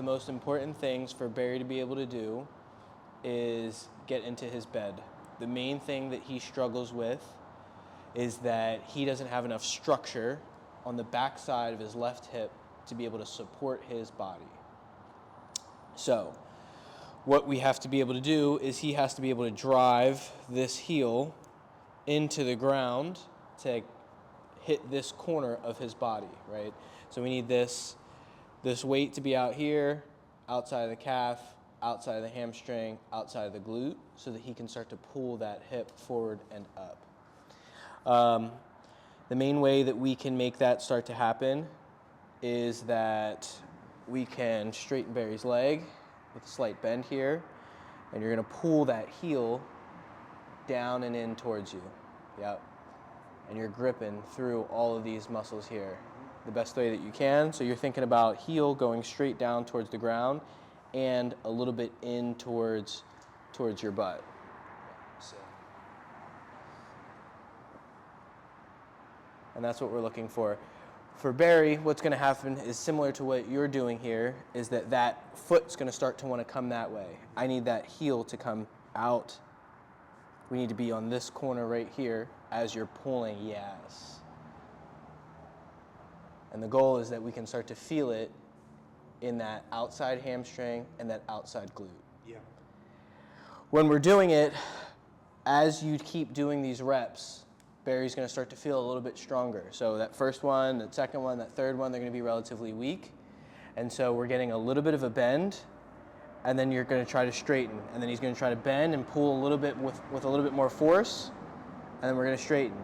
most important things for Barry to be able to do is get into his bed. The main thing that he struggles with is that he doesn't have enough structure on the back side of his left hip to be able to support his body. So what we have to be able to do is he has to be able to drive this heel into the ground to hit this corner of his body, right? So we need this weight to be out here, outside of the calf, outside of the hamstring, outside of the glute, so that he can start to pull that hip forward and up. The main way that we can make that start to happen is that we can straighten Barry's leg with a slight bend here, and you're gonna pull that heel down and in towards you. Yep. And you're gripping through all of these muscles here the best way that you can. So you're thinking about heel going straight down towards the ground and a little bit in towards your butt. So. And that's what we're looking for. For Barry, what's going to happen is similar to what you're doing here, is that foot's going to start to want to come that way. I need that heel to come out. We need to be on this corner right here as you're pulling, yes. And the goal is that we can start to feel it in that outside hamstring and that outside glute. Yeah. When we're doing it, as you keep doing these reps, Barry's going to start to feel a little bit stronger. So that first one, that second one, that third one, they're going to be relatively weak. And so we're getting a little bit of a bend, and then you're going to try to straighten. And then he's going to try to bend and pull a little bit with a little bit more force, and then we're going to straighten.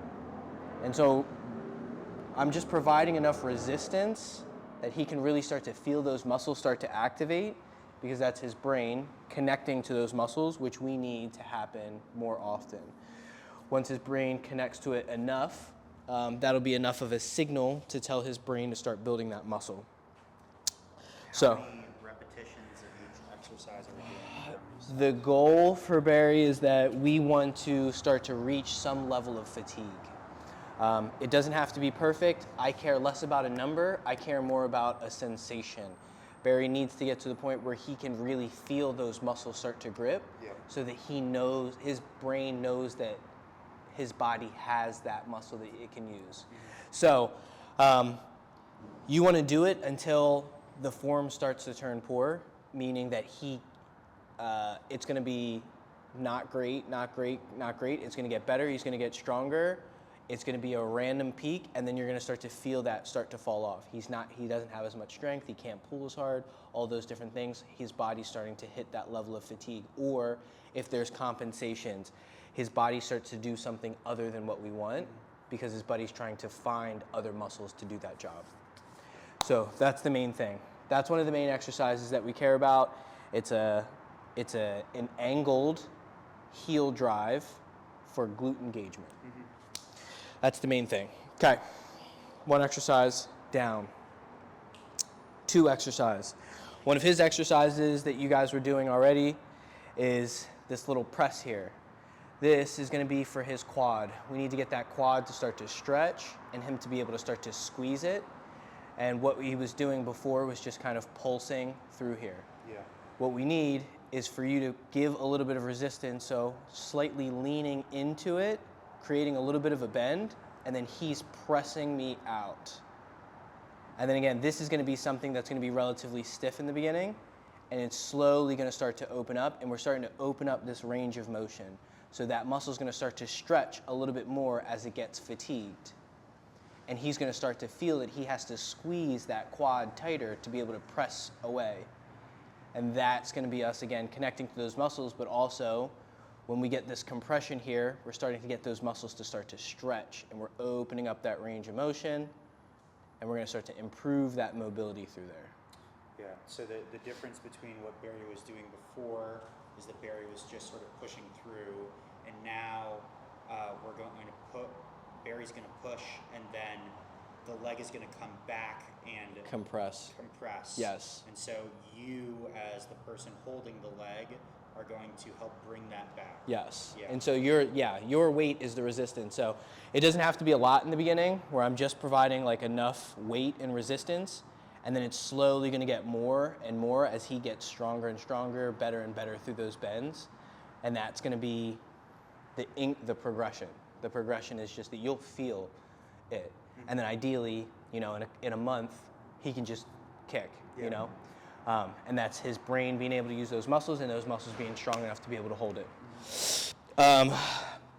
And so I'm just providing enough resistance that he can really start to feel those muscles start to activate, because that's his brain connecting to those muscles, which we need to happen more often. Once his brain connects to it enough, that'll be enough of a signal to tell his brain to start building that muscle. How many repetitions of each exercise are we doing? The goal for Barry is that we want to start to reach some level of fatigue. It doesn't have to be perfect. I care less about a number. I care more about a sensation. Barry needs to get to the point where he can really feel those muscles start to grip, so that he knows, his brain knows that his body has that muscle that it can use. So you want to do it until the form starts to turn poor, meaning that it's going to be not great, not great, not great. It's going to get better. He's going to get stronger. It's going to be a random peak, and then you're going to start to feel that start to fall off. He doesn't have as much strength. He can't pull as hard, all those different things. His body's starting to hit that level of fatigue. Or if there's compensations, his body starts to do something other than what we want, because his body's trying to find other muscles to do that job. So that's the main thing. That's one of the main exercises that we care about. It's an angled heel drive for glute engagement. That's the main thing. Okay, one exercise down. 2 exercise. One of his exercises that you guys were doing already is this little press here. This is going to be for his quad. We need to get that quad to start to stretch and him to be able to start to squeeze it. And what he was doing before was just kind of pulsing through here. Yeah. What we need is for you to give a little bit of resistance, so slightly leaning into it, creating a little bit of a bend, and then he's pressing me out. And then again, this is going to be something that's going to be relatively stiff in the beginning, and it's slowly going to start to open up, and we're starting to open up this range of motion. So that muscle is going to start to stretch a little bit more as it gets fatigued. And he's going to start to feel that he has to squeeze that quad tighter to be able to press away. And that's going to be us, again, connecting to those muscles, but also when we get this compression here, we're starting to get those muscles to start to stretch, and we're opening up that range of motion, and we're going to start to improve that mobility through there. Yeah, so the difference between what Barry was doing before is that Barry was just sort of pushing through, and now Barry's going to push, and then the leg is going to come back and Compress. Yes. And so you, as the person holding the leg, are going to help bring that back. Yes. Yeah. And so your weight is the resistance. So it doesn't have to be a lot in the beginning, where I'm just providing like enough weight and resistance, And then it's slowly going to get more and more as he gets stronger and stronger, better and better through those bends. And that's going to be the progression. The progression is just that you'll feel it. And then ideally, in a month, he can just kick, and that's his brain being able to use those muscles and those muscles being strong enough to be able to hold it.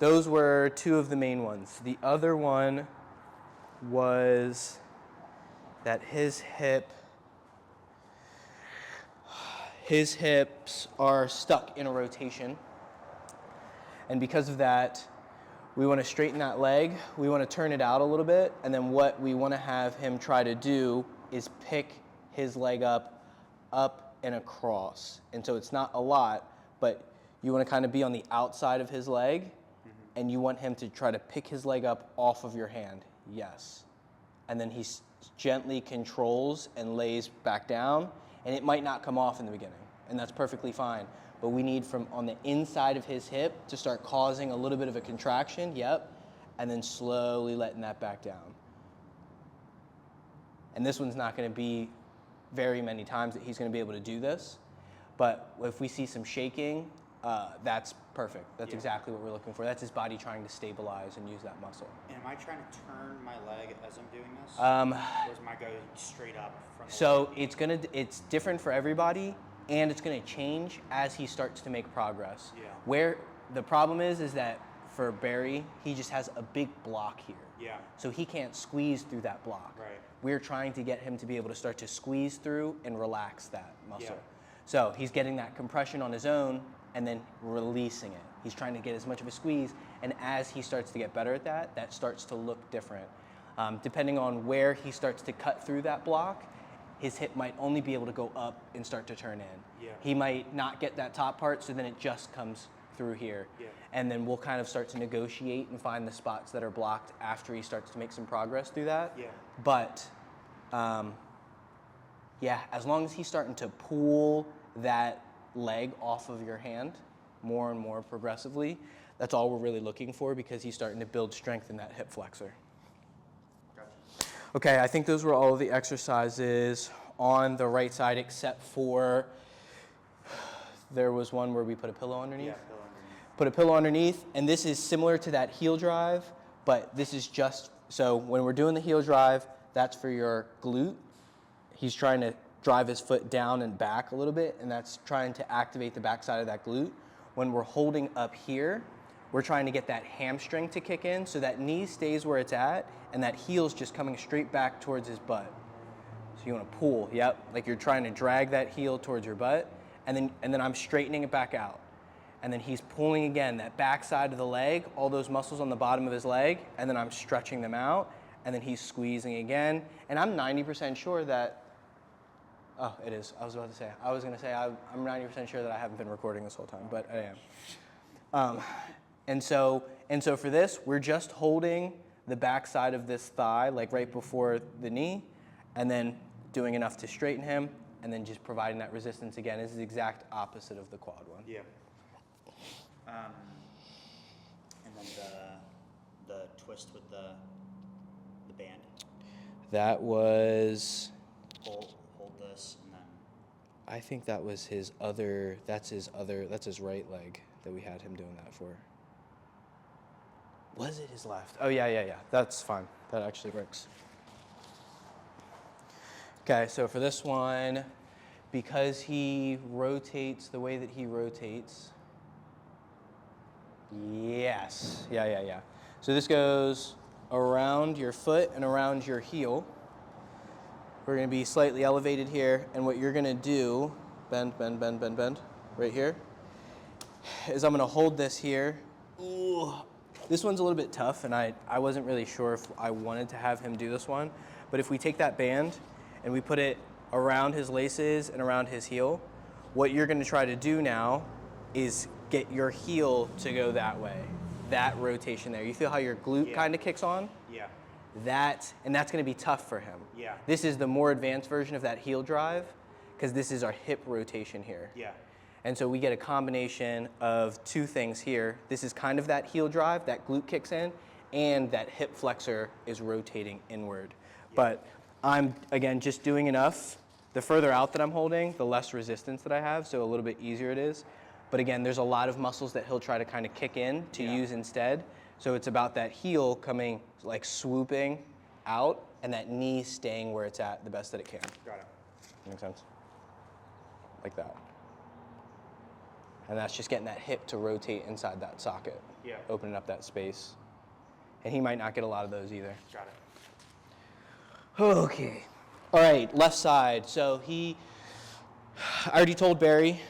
Those were two of the main ones. The other one was that his hips are stuck in a rotation. And because of that, we want to straighten that leg. We want to turn it out a little bit. And then what we want to have him try to do is pick his leg up and across. And so it's not a lot, but you want to kind of be on the outside of his leg, and you want him to try to pick his leg up off of your hand. Yes. And then he gently controls and lays back down, and it might not come off in the beginning, and that's perfectly fine. But we need from on the inside of his hip to start causing a little bit of a contraction, and then slowly letting that back down. And this one's not going to be very many times that he's going to be able to do this, but if we see some shaking, that's perfect. That's exactly what we're looking for. That's his body trying to stabilize and use that muscle. And am I trying to turn my leg as I'm doing this? Or is my go straight up from the So leg? it's different for everybody, and it's going to change as he starts to make progress. Yeah. Where the problem is that for Barry, he just has a big block here. Yeah. So he can't squeeze through that block. Right. We're trying to get him to be able to start to squeeze through and relax that muscle. Yeah. So he's getting that compression on his own and then releasing it. He's trying to get as much of a squeeze, and as he starts to get better at that, that starts to look different. Depending on where he starts to cut through that block, his hip might only be able to go up and start to turn in. Yeah. He might not get that top part, so then it just comes through here. Yeah. And then we'll kind of start to negotiate and find the spots that are blocked after he starts to make some progress through that. Yeah. But, as long as he's starting to pull that leg off of your hand more and more progressively, that's all we're really looking for, because he's starting to build strength in that hip flexor. Gotcha. Okay, I think those were all of the exercises on the right side, except for there was one where we put a pillow underneath. Yeah, pillow underneath. Put a pillow underneath, and this is similar to that heel drive, but this is just, so when we're doing the heel drive, that's for your glute. He's trying to drive his foot down and back a little bit, and that's trying to activate the backside of that glute. When we're holding up here, we're trying to get that hamstring to kick in so that knee stays where it's at, and that heel's just coming straight back towards his butt. So you want to pull, like you're trying to drag that heel towards your butt, and then I'm straightening it back out. And then he's pulling again, that back side of the leg, all those muscles on the bottom of his leg, and then I'm stretching them out, and then he's squeezing again. And I'm 90% sure that, oh, it is. I was going to say I'm 90% sure that I haven't been recording this whole time, but I am. And so for this, we're just holding the back side of this thigh, like right before the knee, and then doing enough to straighten him, and then just providing that resistance again. This is the exact opposite of the quad one. Yeah. And then the twist with the band. That was, Hold this, and then I think that was that's his right leg that we had him doing that for. Was it his left? Oh, yeah. That's fine. That actually works. Okay, so for this one, because he rotates the way that he rotates, yes. Yeah. So this goes around your foot and around your heel. We're going to be slightly elevated here, and what you're going to do, bend, right here, is I'm going to hold this here. Ooh. This one's a little bit tough, and I wasn't really sure if I wanted to have him do this one, but if we take that band and we put it around his laces and around his heel, what you're going to try to do now is get your heel to go that way, that rotation there. You feel how your glute kind of kicks on? yeah. That's going to be tough for him. Yeah. This is the more advanced version of that heel drive, because this is our hip rotation here. Yeah. And so we get a combination of two things here. This is kind of that heel drive, that glute kicks in, and that hip flexor is rotating inward. Yeah. But I'm, again, just doing enough. The further out that I'm holding, the less resistance that I have, so a little bit easier it is. But again, there's a lot of muscles that he'll try to kind of kick in to use instead. So it's about that heel coming, like swooping out, and that knee staying where it's at the best that it can. Got it. Make sense? Like that. And that's just getting that hip to rotate inside that socket. Yeah. Opening up that space. And he might not get a lot of those either. Got it. Okay. All right, left side. So I already told Barry.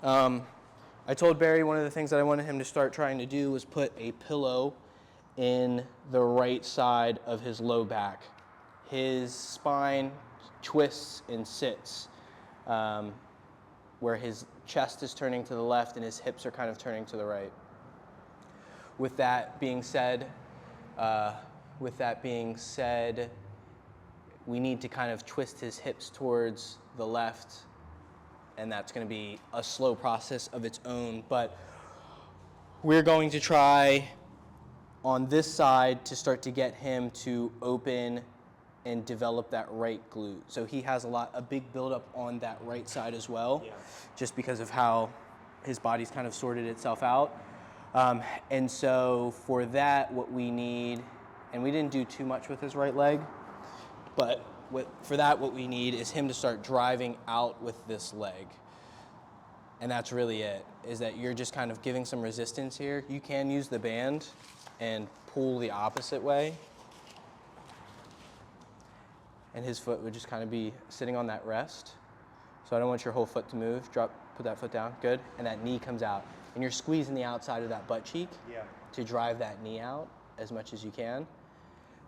I told Barry one of the things that I wanted him to start trying to do was put a pillow in the right side of his low back. His spine twists and sits, where his chest is turning to the left and his hips are kind of turning to the right. With that being said, we need to kind of twist his hips towards the left, and that's going to be a slow process of its own. But we're going to try on this side to start to get him to open and develop that right glute. So he has a big buildup on that right side as well, just because of how his body's kind of sorted itself out. And so for that, what we need, and we didn't do too much with his right leg, but for that, what we need is him to start driving out with this leg. And that's really it, is that you're just kind of giving some resistance here. You can use the band and pull the opposite way. And his foot would just kind of be sitting on that rest. So I don't want your whole foot to move. Put that foot down, good. And that knee comes out. And you're squeezing the outside of that butt cheek to drive that knee out as much as you can.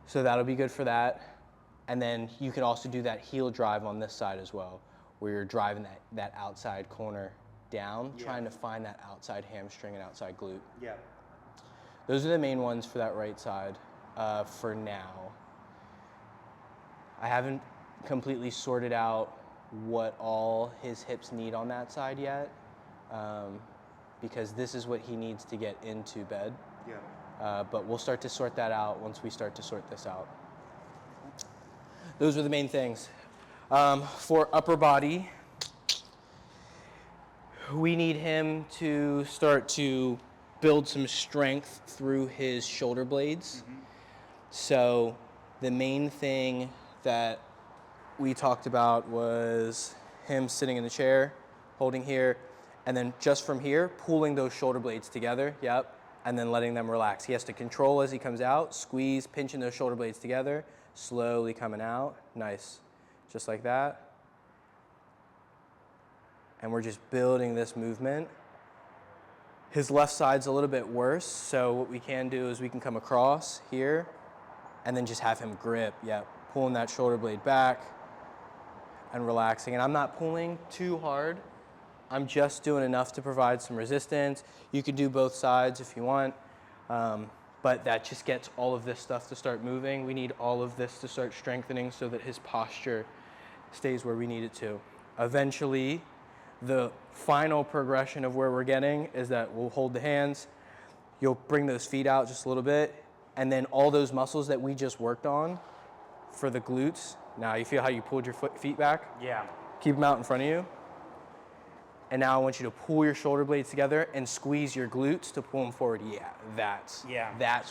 So that'll be good for that. And then you can also do that heel drive on this side as well, where you're driving that outside corner down, trying to find that outside hamstring and outside glute. Yeah. Those are the main ones for that right side for now. I haven't completely sorted out what all his hips need on that side yet, because this is what he needs to get into bed. Yeah. But we'll start to sort that out once we start to sort this out. Those are the main things. For upper body, we need him to start to build some strength through his shoulder blades. Mm-hmm. So the main thing that we talked about was him sitting in the chair, holding here, and then just from here, pulling those shoulder blades together, and then letting them relax. He has to control as he comes out, squeeze, pinching those shoulder blades together, slowly coming out, nice, just like that. And we're just building this movement. His left side's a little bit worse, so what we can do is we can come across here and then just have him grip, pulling that shoulder blade back and relaxing. And I'm not pulling too hard. I'm just doing enough to provide some resistance. You could do both sides if you want, but that just gets all of this stuff to start moving. We need all of this to start strengthening so that his posture stays where we need it to. Eventually, the final progression of where we're getting is that we'll hold the hands, you'll bring those feet out just a little bit, and then all those muscles that we just worked on for the glutes, now you feel how you pulled your feet back? Yeah. Keep them out in front of you. And now I want you to pull your shoulder blades together and squeeze your glutes to pull them forward. That's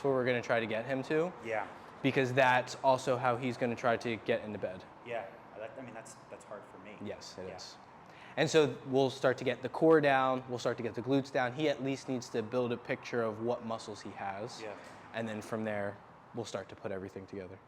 where we're gonna try to get him to. Yeah. Because that's also how he's gonna try to get into bed. Yeah, I mean, that's hard for me. Yes, it is. And so we'll start to get the core down, we'll start to get the glutes down. He at least needs to build a picture of what muscles he has. Yeah. And then from there, we'll start to put everything together.